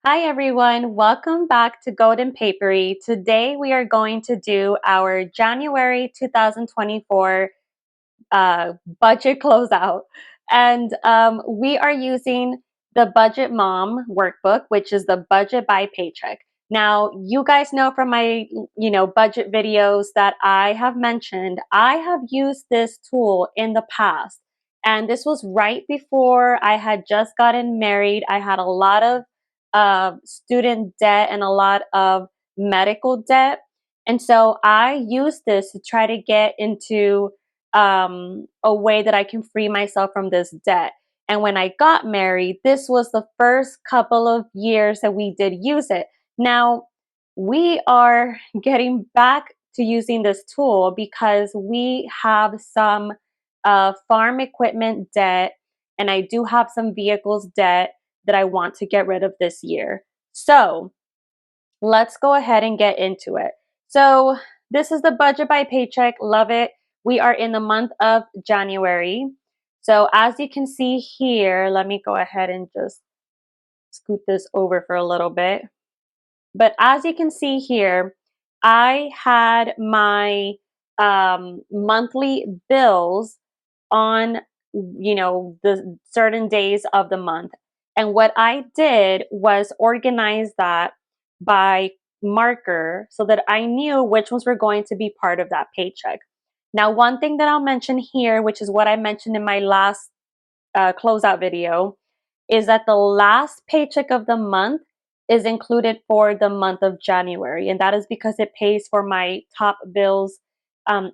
Hi everyone, welcome back to Golden Papery. Today we are going to do our January 2024 budget closeout. And we are using the Budget Mom workbook, which is the budget by Paycheck. Now, you guys know from my, budget videos that I have mentioned, I have used this tool in the past. And this was right before I had just gotten married. I had a lot of student debt and a lot of medical debt. And so I used this to try to get into a way that I can free myself from this debt. And when I got married, this was the first couple of years that we did use it. Now, we are getting back to using this tool because we have some farm equipment debt, and I do have some vehicles debt that I want to get rid of this year. So let's go ahead and get into it. So this is the budget by Paycheck. Love it. We are in the month of January. So as you can see here, let me go ahead and just scoot this over for a little bit. But as you can see here, I had my monthly bills on, the certain days of the month. And what I did was organize that by marker so that I knew which ones were going to be part of that paycheck. Now, one thing that I'll mention here, which is what I mentioned in my last closeout video, is that the last paycheck of the month is included for the month of January. And that is because it pays for my top bills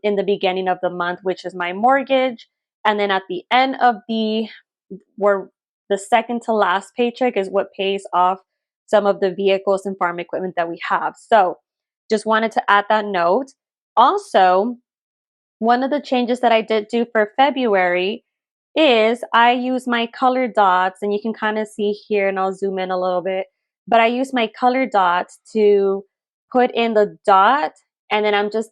in the beginning of the month, which is my mortgage. And then at the end of where the second to last paycheck is what pays off some of the vehicles and farm equipment that we have. So just wanted to add that note. Also, one of the changes that I did do for February is I use my color dots, and you can kind of see here, and I'll zoom in a little bit, but I use my color dots to put in the dot, and then I'm just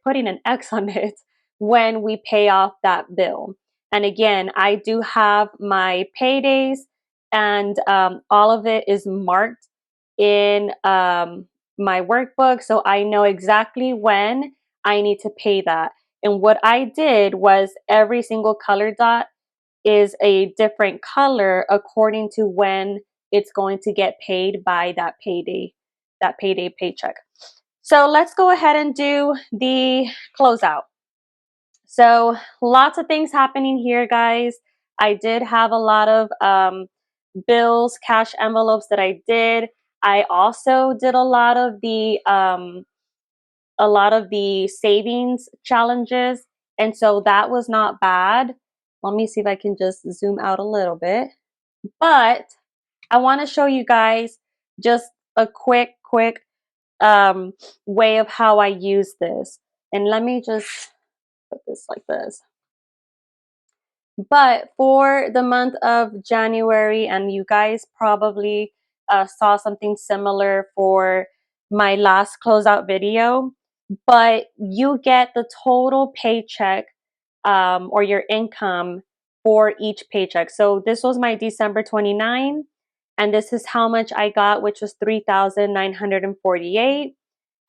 putting an X on it when we pay off that bill. And again, I do have my paydays, and all of it is marked in my workbook, so I know exactly when I need to pay that. And what I did was every single color dot is a different color according to when it's going to get paid by that payday paycheck. So let's go ahead and do the closeout. So lots of things happening here, guys. I did have a lot of bills, cash envelopes that I did. I also did a lot of the savings challenges. And so that was not bad. Let me see if I can just zoom out a little bit. But I want to show you guys just a quick way of how I use this. And let me just put this like this. But for the month of January, and you guys probably saw something similar for my last closeout video, but you get the total paycheck or your income for each paycheck. So this was my December 29, and this is how much I got, which was 3,948.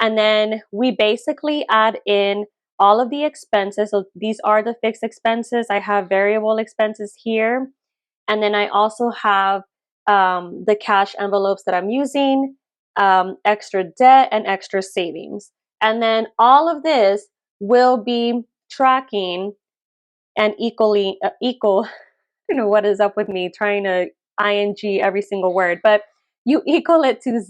And then we basically add in all of the expenses. So these are the fixed expenses. I have variable expenses here. And then I also have the cash envelopes that I'm using, extra debt, and extra savings. And then all of this will be tracking and equal. I don't know what is up with me trying to ing every single word, but you equal it to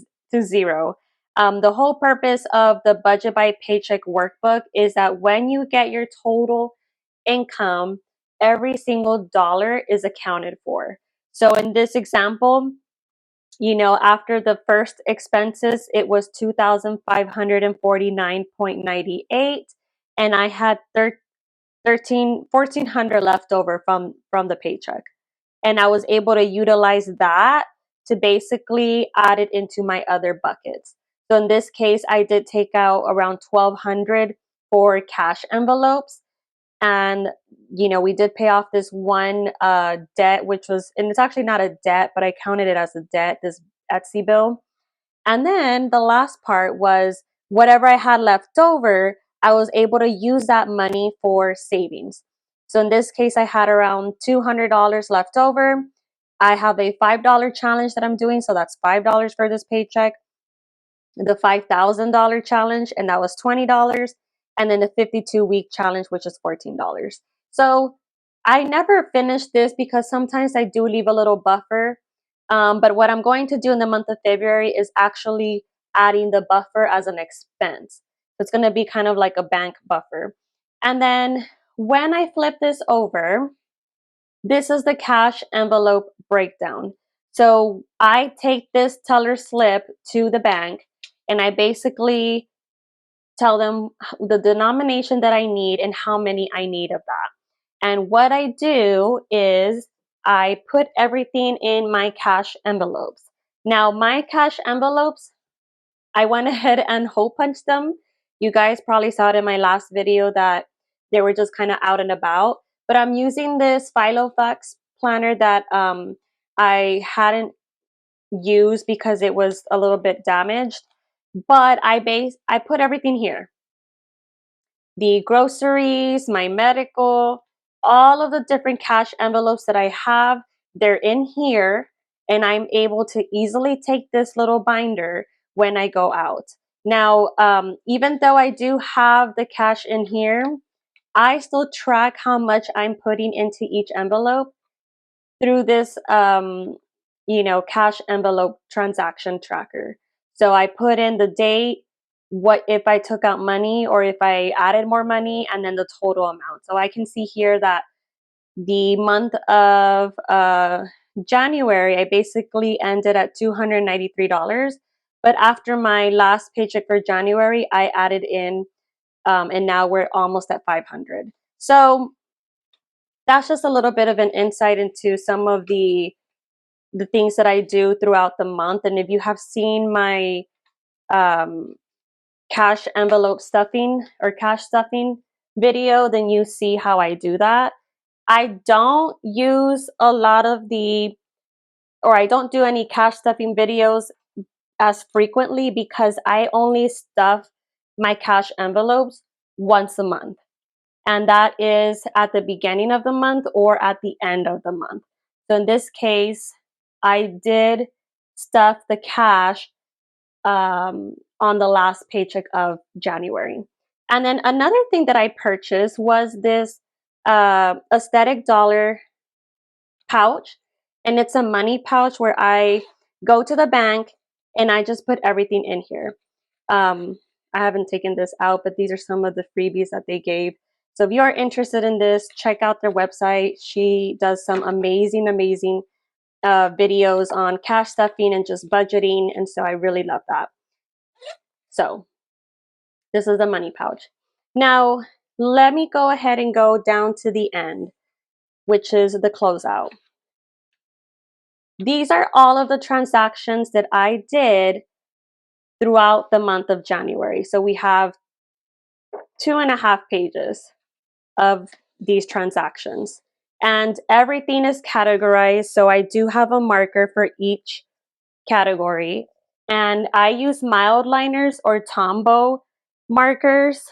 zero. The whole purpose of the budget by paycheck workbook is that when you get your total income, every single dollar is accounted for. So in this example, after the first expenses, it was 2,549.98, and I had 1,400 left over from the paycheck. And I was able to utilize that to basically add it into my other buckets. So in this case, I did take out around 1,200 for cash envelopes. And we did pay off this one debt, which was, and it's actually not a debt, but I counted it as a debt, this Etsy bill. And then the last part was whatever I had left over, I was able to use that money for savings. So in this case, I had around $200 left over. I have a $5 challenge that I'm doing, so that's $5 for this paycheck. The $5,000 challenge, and that was $20. And then the 52-week challenge, which is $14. So I never finished this because sometimes I do leave a little buffer. But what I'm going to do in the month of February is actually adding the buffer as an expense. So it's going to be kind of like a bank buffer. And then when I flip this over, this is the cash envelope breakdown. So I take this teller slip to the bank and I basically tell them the denomination that I need and how many I need of that. And what I do is I put everything in my cash envelopes. Now, my cash envelopes, I went ahead and hole punched them. You guys probably saw it in my last video that they were just kind of out and about. But I'm using this Filofax planner that I hadn't used because it was a little bit damaged. But I put everything here. The groceries, my medical, all of the different cash envelopes that I have, they're in here, and I'm able to easily take this little binder when I go out. Now, even though I do have the cash in here, I still track how much I'm putting into each envelope through this, cash envelope transaction tracker. So I put in the date, what if I took out money or if I added more money, and then the total amount. So I can see here that the month of January, I basically ended at $293. But after my last paycheck for January, I added in, and now we're almost at 500. So that's just a little bit of an insight into some of the things that I do throughout the month. And if you have seen my um, cash envelope stuffing or cash stuffing video, then you see how I do that. I don't use a lot of I don't do any cash stuffing videos as frequently because I only stuff my cash envelopes once a month. And that is at the beginning of the month or at the end of the month. So in this case, I did stuff the cash on the last paycheck of January. And then another thing that I purchased was this aesthetic dollar pouch. And it's a money pouch where I go to the bank and I just put everything in here. I haven't taken this out, but these are some of the freebies that they gave. So if you are interested in this, check out their website. She does some amazing, amazing videos on cash stuffing and just budgeting. And so I really love that. So this is the money pouch. Now, let me go ahead and go down to the end, which is the closeout. These are all of the transactions that I did throughout the month of January. So we have 2.5 pages of these transactions. And everything is categorized. So I do have a marker for each category. And I use mild liners or Tombow markers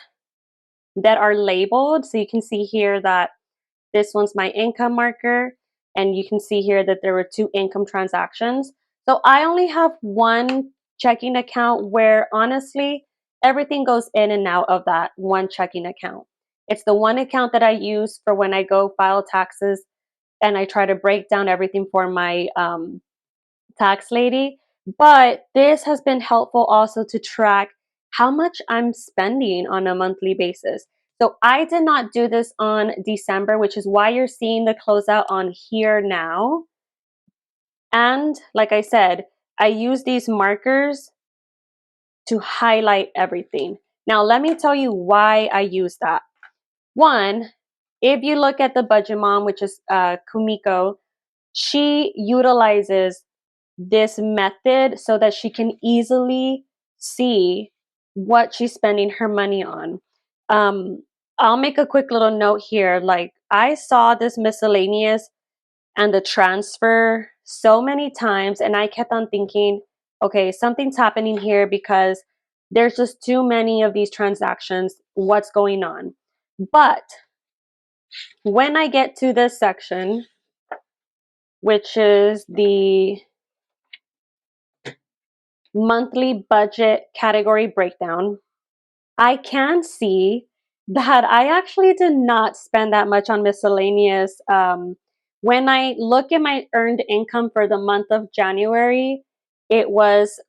that are labeled. So you can see here that this one's my income marker. And you can see here that there were 2 income transactions. So I only have one checking account where honestly, everything goes in and out of that one checking account. It's the one account that I use for when I go file taxes and I try to break down everything for my tax lady. But this has been helpful also to track how much I'm spending on a monthly basis. So I did not do this on December, which is why you're seeing the closeout on here now. And like I said, I use these markers to highlight everything. Now, let me tell you why I use that. One, if you look at the budget mom, which is Kumiko, she utilizes this method so that she can easily see what she's spending her money on. I'll make a quick little note here. Like, I saw this miscellaneous and the transfer so many times, and I kept on thinking, okay, something's happening here because there's just too many of these transactions. What's going on? But when I get to this section, which is the monthly budget category breakdown, I can see that I actually did not spend that much on miscellaneous. When I look at my earned income for the month of January, it was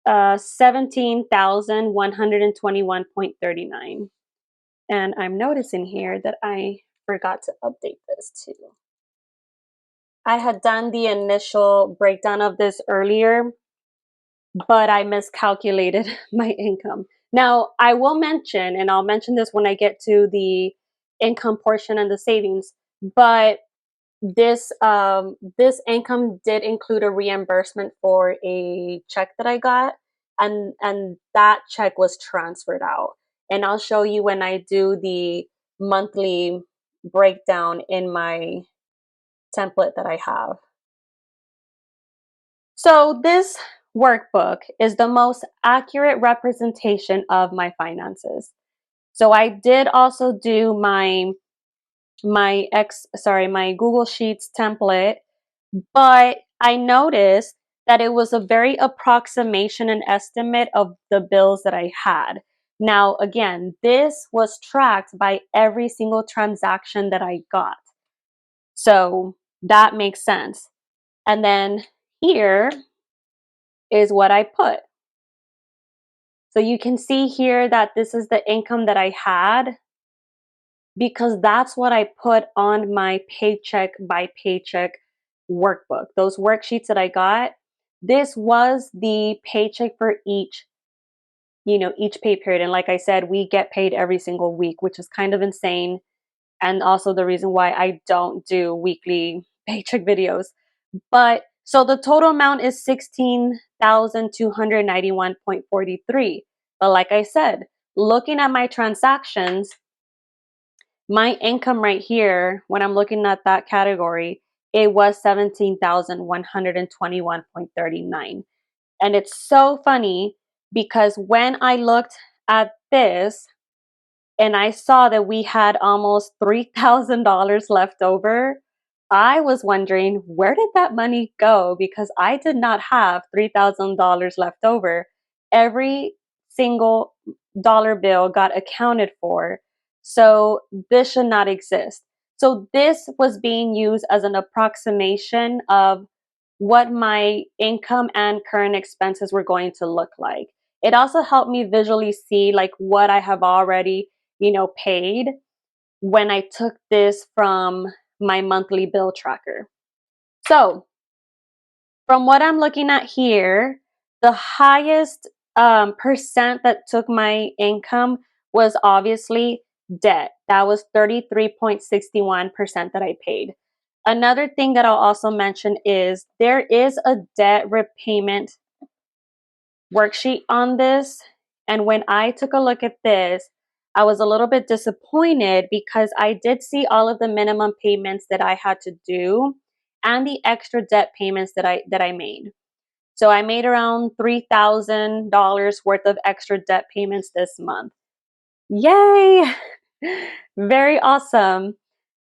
17,121.39. And I'm noticing here that I forgot to update this too. I had done the initial breakdown of this earlier, but I miscalculated my income. Now, I will mention, and I'll mention this when I get to the income portion and the savings, but this income did include a reimbursement for a check that I got, and that check was transferred out. And I'll show you when I do the monthly breakdown in my template that I have. So this workbook is the most accurate representation of my finances. So I did also do my Google Sheets template, but I noticed that it was a very approximation and estimate of the bills that I had. Now, again, this was tracked by every single transaction that I got. So that makes sense. And then here is what I put. So you can see here that this is the income that I had because that's what I put on my paycheck by paycheck workbook. Those worksheets that I got, this was the paycheck for each pay period. And like I said, we get paid every single week, which is kind of insane. And also the reason why I don't do weekly paycheck videos. But so the total amount is 16,291.43. But like I said, looking at my transactions, my income right here, when I'm looking at that category, it was 17,121.39. And it's so funny because when I looked at this, and I saw that we had almost $3,000 left over, I was wondering, where did that money go? Because I did not have $3,000 left over. Every single dollar bill got accounted for. So this should not exist. So this was being used as an approximation of what my income and current expenses were going to look like. It also helped me visually see like what I have already paid when I took this from my monthly bill tracker. So, from what I'm looking at here, the highest percent that took my income was obviously debt. That was 33.61% that I paid. Another thing that I'll also mention is there is a debt repayment worksheet on this. And when I took a look at this, I was a little bit disappointed because I did see all of the minimum payments that I had to do and the extra debt payments that I made. So I made around $3,000 worth of extra debt payments this month. Yay! Very awesome.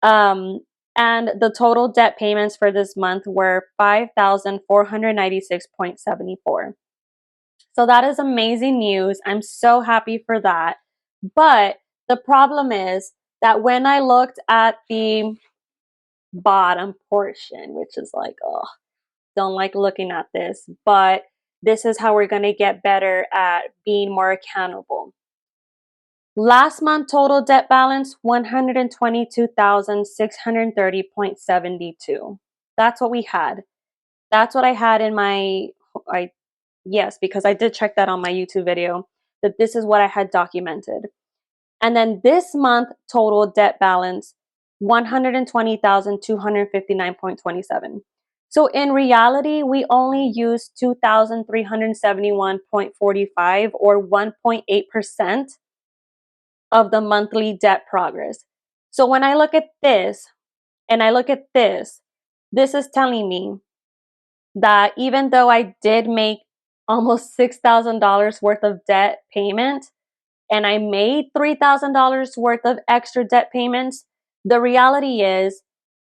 Um, and the total debt payments for this month were 5,496.74. So that is amazing news. I'm so happy for that. But the problem is that when I looked at the bottom portion, which is like, oh, don't like looking at this, but this is how we're going to get better at being more accountable. Last month total debt balance 122,630.72. That's what we had. That's what I had in my yes, because I did check that on my YouTube video, that this is what I had documented. And then this month total debt balance 120,259.27. So in reality, we only used 2,371.45 or 1.8% of the monthly debt progress. So when I look at this and I look at this is telling me that even though I did make almost $6,000 worth of debt payment and I made $3,000 worth of extra debt payments, the reality is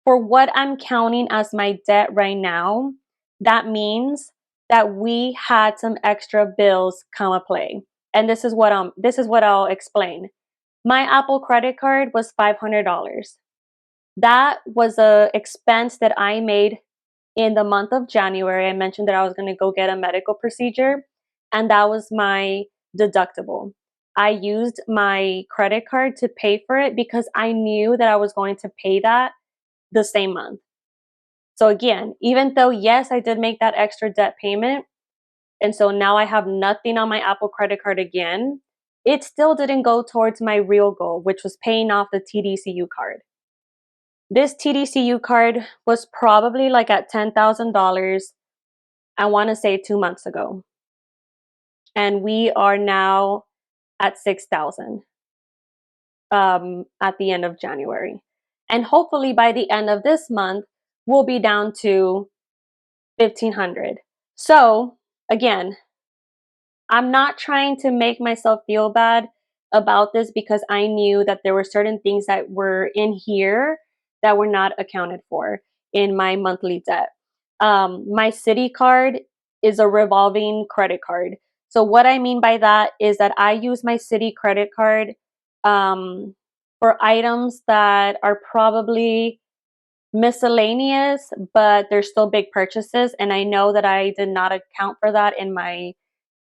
for what I'm counting as my debt right now, that means that we had some extra bills come a play. And this is what I'll explain. My Apple credit card was $500. That was a expense that I made in the month of January. I mentioned that I was going to go get a medical procedure, and that was my deductible. I used my credit card to pay for it because I knew that I was going to pay that the same month. So again, even though, yes, I did make that extra debt payment, and so now I have nothing on my Apple credit card again, it still didn't go towards my real goal, which was paying off the TDCU card. This TDCU card was probably like at $10,000, I want to say 2 months ago. And we are now at 6,000 at the end of January. And hopefully by the end of this month, we'll be down to 1,500. So again, I'm not trying to make myself feel bad about this because I knew that there were certain things that were in here that were not accounted for in my monthly debt. My city card is a revolving credit card. So what I mean by that is that I use my city credit card for items that are probably miscellaneous, but they're still big purchases. And I know that I did not account for that in my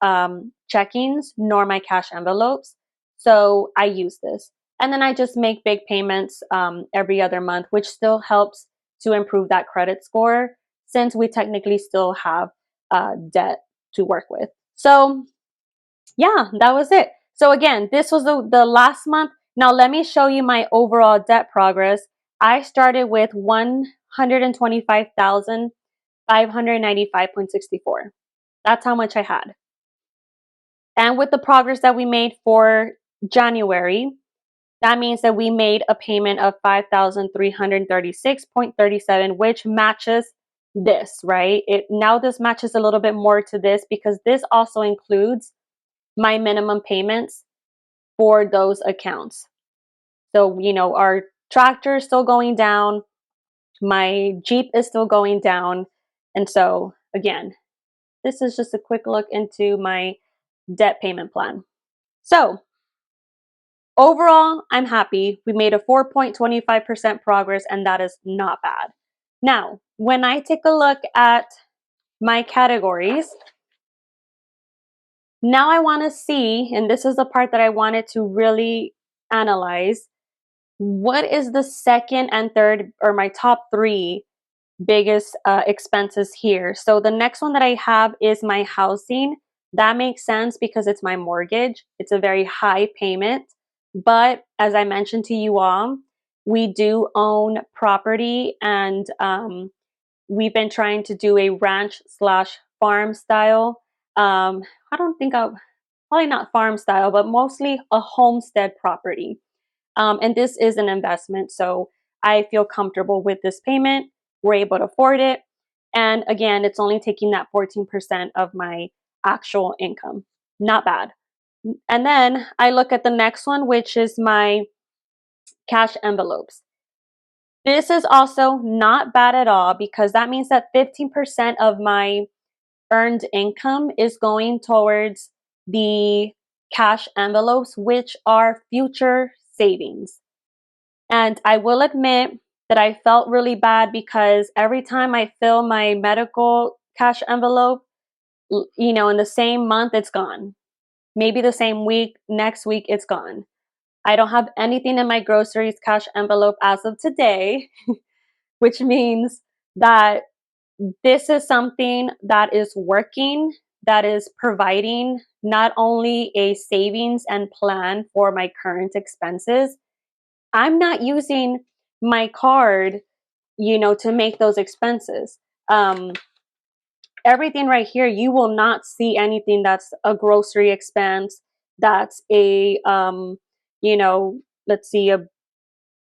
checkings nor my cash envelopes. So I use this. And then I just make big payments every other month, which still helps to improve that credit score since we technically still have debt to work with. So yeah, that was it. So again, this was the last month. Now let me show you my overall debt progress. I started with 125,595.64. That's how much I had. And with the progress that we made for January, that means that we made a payment of 5,336.37, which matches this, right? Now this matches a little bit more to this because this also includes my minimum payments for those accounts. So, our tractor is still going down, my Jeep is still going down. And so, again, this is just a quick look into my debt payment plan. So, overall, I'm happy. We made a 4.25% progress, and that is not bad. Now, when I take a look at my categories, now I want to see, and this is the part that I wanted to really analyze, what is the second and third, or my top three biggest expenses here. So the next one that I have is my housing. That makes sense because it's my mortgage. It's a very high payment. But as I mentioned to you all, we do own property, and we've been trying to do a ranch slash farm style. I don't think of, probably not farm style, but mostly a homestead property. And this is an investment. So I feel comfortable with this payment. We're able to afford it. And again, it's only taking that 14% of my actual income. Not bad. And then I look at the next one, which is my cash envelopes. This is also not bad at all because that means that 15% of my earned income is going towards the cash envelopes, which are future savings. And I will admit that I felt really bad because every time I fill my medical cash envelope, in the same month, it's gone. Maybe the same week, next week, it's gone. I don't have anything in my groceries cash envelope as of today, which means that this is something that is working, that is providing not only a savings and plan for my current expenses. I'm not using my card, to make those expenses. Everything right here, you will not see anything that's a grocery expense, that's a, let's see,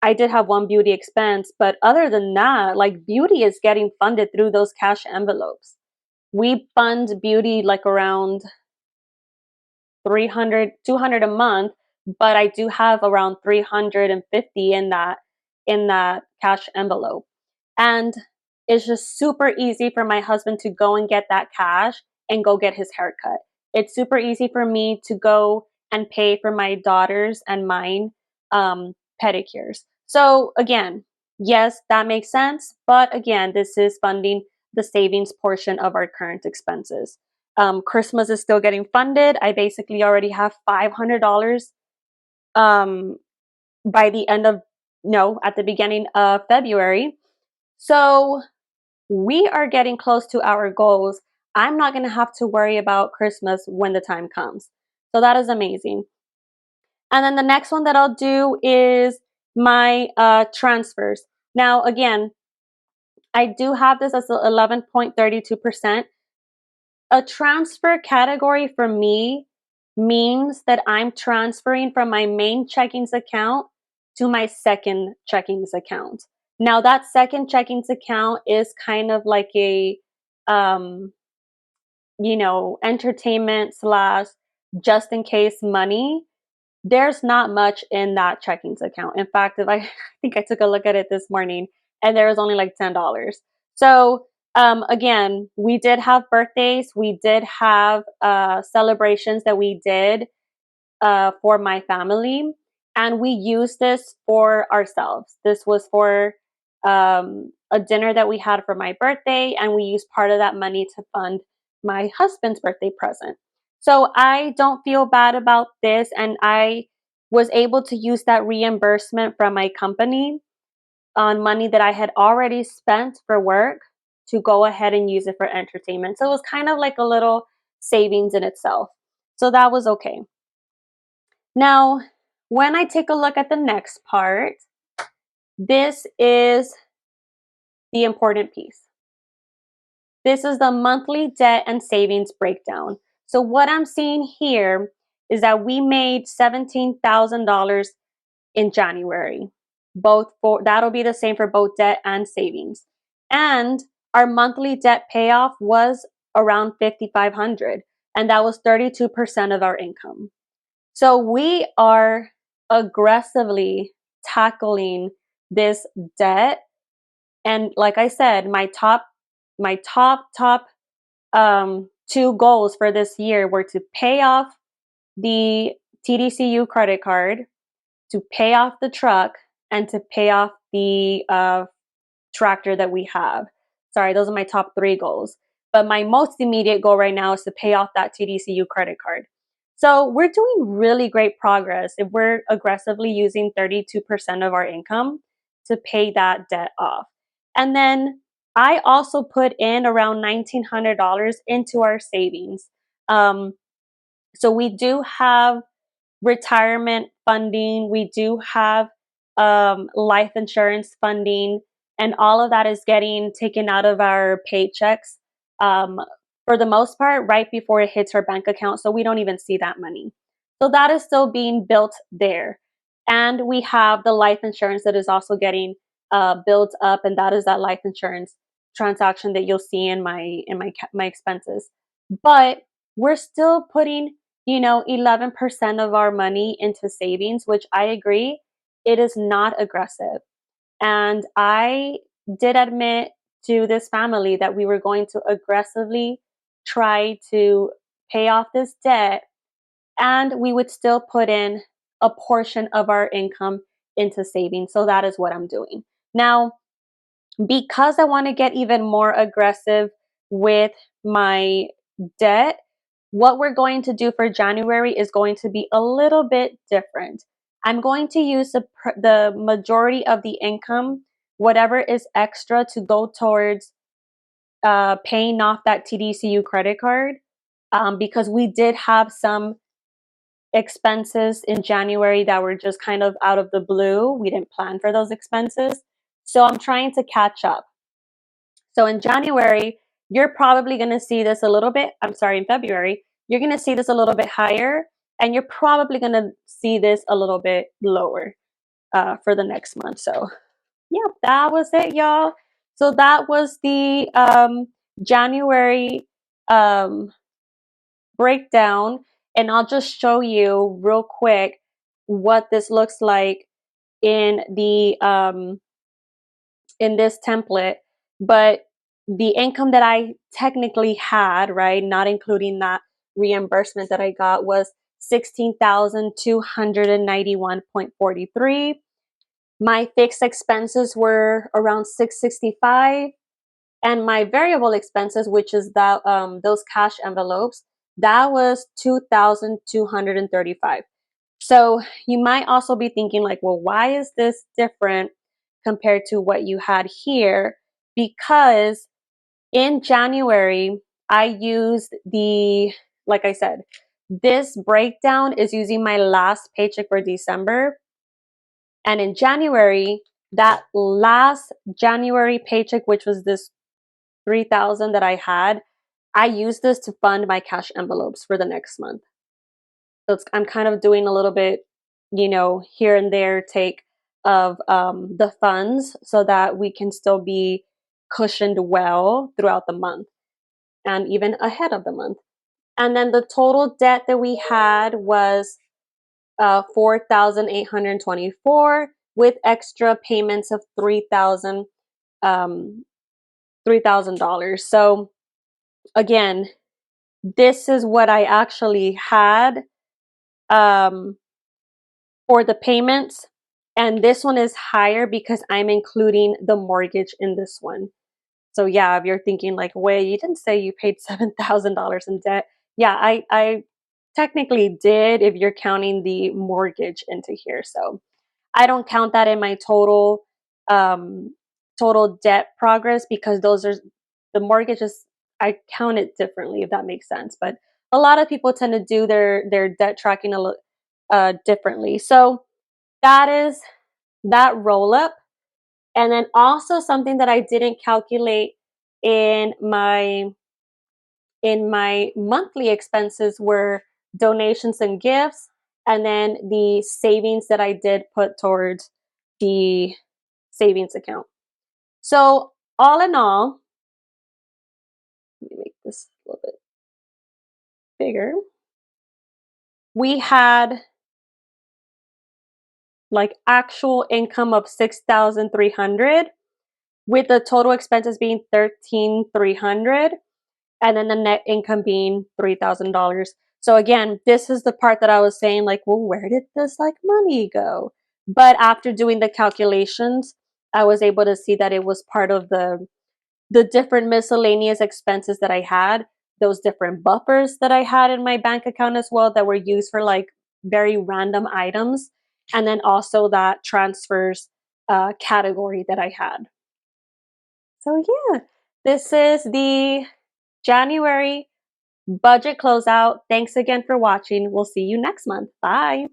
I did have one beauty expense, but other than that, like beauty is getting funded through those cash envelopes. We fund beauty like around 300, 200 a month, but I do have around 350 in that cash envelope. And it's just super easy for my husband to go and get that cash and go get his haircut. It's super easy for me to go and pay for my daughters and mine pedicures. So again, yes, that makes sense. But again, this is funding the savings portion of our current expenses. Christmas is still getting funded. I basically already have $500 um, by the end of, no, at the beginning of February. So we are getting close to our goals. I'm not going to have to worry about Christmas when the time comes. So that is amazing. And then the next one that I'll do is my transfers. Now, again, I do have this as 11.32%. A transfer category for me means that I'm transferring from my main checkings account to my second checkings account. Now, that second checkings account is kind of like a, um, entertainment slash just in case money. There's not much in that checkings account. In fact, if I think I took a look at it this morning and there was only like $10. So again, we did have birthdays, we did have celebrations that we did for my family, and we used this for ourselves. This was for a dinner that we had for my birthday, and we used part of that money to fund my husband's birthday present. So I don't feel bad about this, and I was able to use that reimbursement from my company on money that I had already spent for work to go ahead and use it for entertainment. So it was kind of like a little savings in itself. So that was okay. Now, when I take a look at the next part, this is the important piece. This is the monthly debt and savings breakdown. So what I'm seeing here is that we made $17,000 in January. That'll be the same for both debt and savings. And our monthly debt payoff was around 5,500, and that was 32% of our income. So we are aggressively tackling this debt. And like I said, my top two goals for this year were to pay off the TDCU credit card, to pay off the truck, and to pay off the tractor that we have. Sorry, those are my top three goals. But my most immediate goal right now is to pay off that TDCU credit card. So we're doing really great progress if we're aggressively using 32% of our income to pay that debt off. And then I also put in around $1,900 into our savings. So we do have retirement funding, we do have life insurance funding, and all of that is getting taken out of our paychecks um, for the most part right before it hits our bank account. So we don't even see that money. So that is still being built there. And we have the life insurance that is also getting built up, and that is that life insurance transaction that you'll see in my expenses. But we're still putting 11% of our money into savings, which I agree, it is not aggressive. And I did admit to this family that we were going to aggressively try to pay off this debt, and we would still put in a portion of our income into savings. So that is what I'm doing. Now, because I want to get even more aggressive with my debt, what we're going to do for January is going to be a little bit different. I'm going to use the majority of the income, whatever is extra, to go towards paying off that TDCU credit card, because we did have some expenses in January that were just kind of out of the blue. We didn't plan for those expenses. So I'm trying to catch up. So in January, you're probably going to see this a little bit, I'm sorry, in February, you're going to see this a little bit higher And you're probably going to see this a little bit lower for the next month. So yeah, that was it, y'all. So that was the January um, breakdown. And I'll just show you real quick what this looks like in the in this template. But the income that I technically had, right, not including that reimbursement that I got, was 16,291.43. My fixed expenses were around 665, and my variable expenses, which is that those cash envelopes, that was 2,235. So you might also be thinking like, well, why is this different compared to what you had here? Because in January, I used like I said, this breakdown is using my last paycheck for December. And in January, that last January paycheck, which was this 3,000 that I had, I used this to fund my cash envelopes for the next month. So I'm kind of doing a little bit, here and there take of the funds so that we can still be cushioned well throughout the month and even ahead of the month. And then the total debt that we had was 4,824 with extra payments of um, $3,000. So again, this is what I actually had um, for the payments. And this one is higher because I'm including the mortgage in this one. So yeah, if you're thinking like, wait, you didn't say you paid $7,000 in debt. Yeah, I technically did if you're counting the mortgage into here. So I don't count that in my um, total debt progress because those are the mortgages. I count it differently, if that makes sense. But a lot of people tend to do their debt tracking a little differently. So that is that roll up. And then also something that I didn't calculate in my monthly expenses were donations and gifts, and then the savings that I did put towards the savings account. So all in all, let me make this a little bit bigger. We had like actual income of 6,300 with the total expenses being 13,300 and then the net income being $3,000. So again, this is the part that I was saying like, well, where did this like money go? But after doing the calculations, I was able to see that it was part of the different miscellaneous expenses that I had, those different buffers that I had in my bank account as well that were used for like very random items, and then also that transfers category that I had. So yeah, this is the January budget closeout. Thanks again for watching. We'll see you next month. Bye.